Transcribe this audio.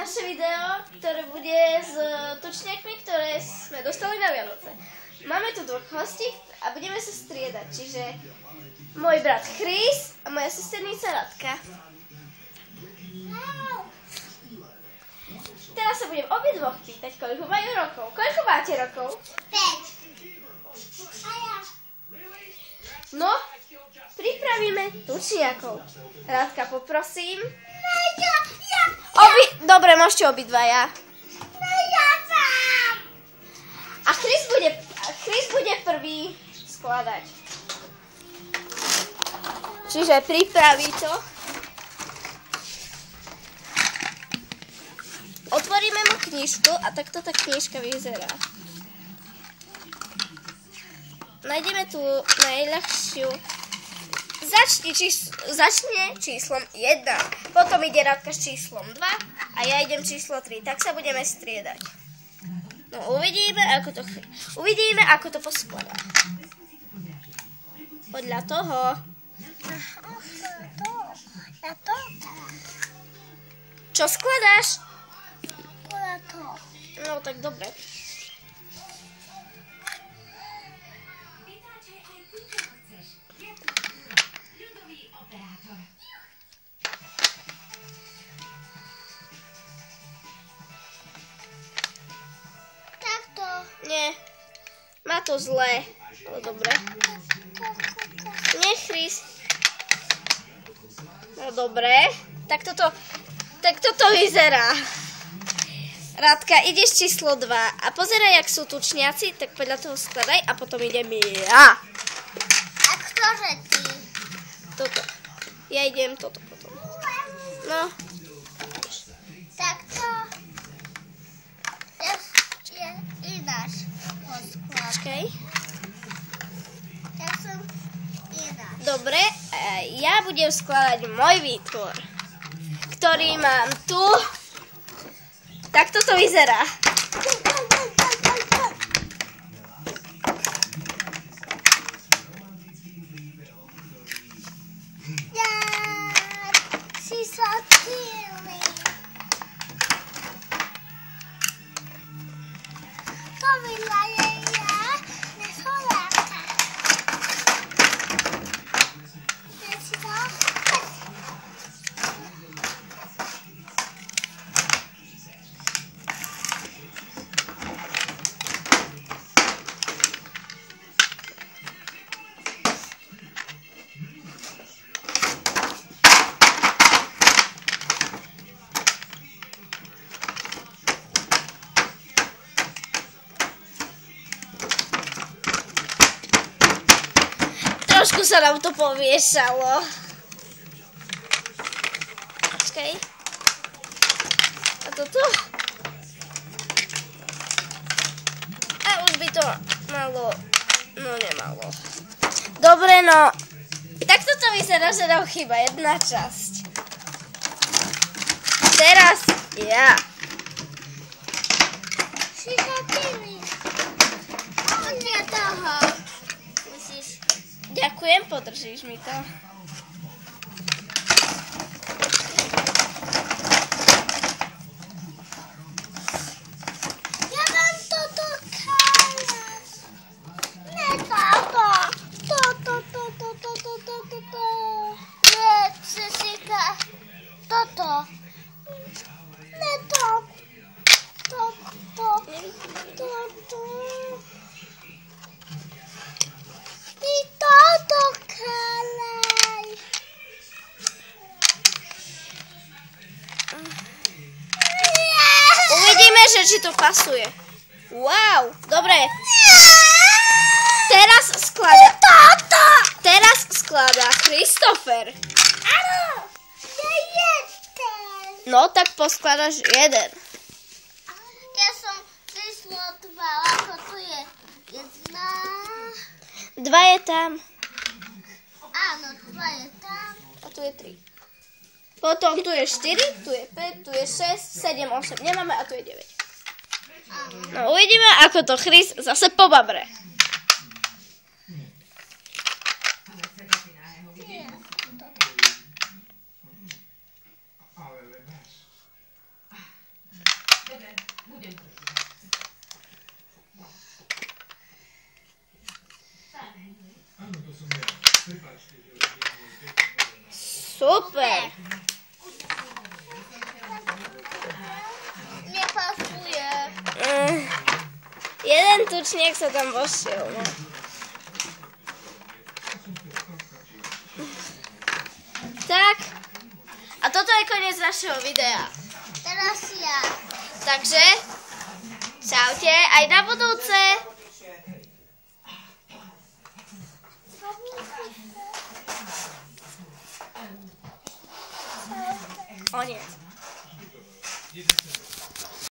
naše video, ktoré bude s tučniakmi, ktoré sme dostali na Vianoce. Máme tu dvoch hostí a budeme sa striedať, čiže môj brat Chris a moja sesternica Radka. Teraz sa budem obidvoch pýtať, koľko majú rokov. Koľko máte rokov? 5. A ja? No, pripravíme tučniakov. Radka, poprosím. Dobre, môžete obidvaja. A Chris bude prvý skladať. Čiže pripraví to. Otvoríme mu knižku a takto tá knižka vyzerá. Nájdeme tú najľahšiu. Začne číslom 1, potom ide Radka s číslom 2 a ja idem číslo 3, tak sa budeme striedať. No uvidíme, ako to poskladá. Podľa toho. Čo skladáš? Podľa toho. No tak dobre. Nie, má to zlé. No dobre. Nie, Chris. No dobre. Tak toto vyzerá. Radka, ideš číslo 2 a pozeraj, jak sú tučniaci, tak podľa toho skladaj a potom idem ja. A ktože ty? Toto. Ja idem toto potom. No. Tak to je ináč posklad. Počkaj. Tak som ináč. Dobre, ja budem skladať môj výtvor, ktorý mám tu. Tak toto vyzerá. Si sa týli. To vylaje ja, nesoláka. Neci to? Trošku sa nám to pomiešalo. Počkaj. A toto? A už by to malo. No nemalo. Dobre, no. Tak toto vyzerá, že nám chýba jedna časť. Teraz ja. Si sa týli. Hodne toho. Musíš. Ďakujem, podržíš mi to. Ja mám toto kalas. Ne toto. Toto. Ne, Cecika. Toto. Ne to. Toto. Ty toto kalaj. Uvidíme, že či to pasuje. Wow, dobre. Teraz skladá Christopher. Áno, ja jeden. No, tak poskladaš jeden. Ja som číslo 2, ako tu je 1. 2 je tam. Áno, 2 je tam. A tu je 3. Potom tu je 4, tu je 5, tu je 6, 7, 8. Nemáme a tu je 9. No uvidíme, ako to Chris zase pobabre. Super. Nepasuje. Jeden tučniek sa tam vošiel. No. Tak. A toto je koniec našeho videa. Teraz ja. Takže, čaute, aj na budúce. Koniec.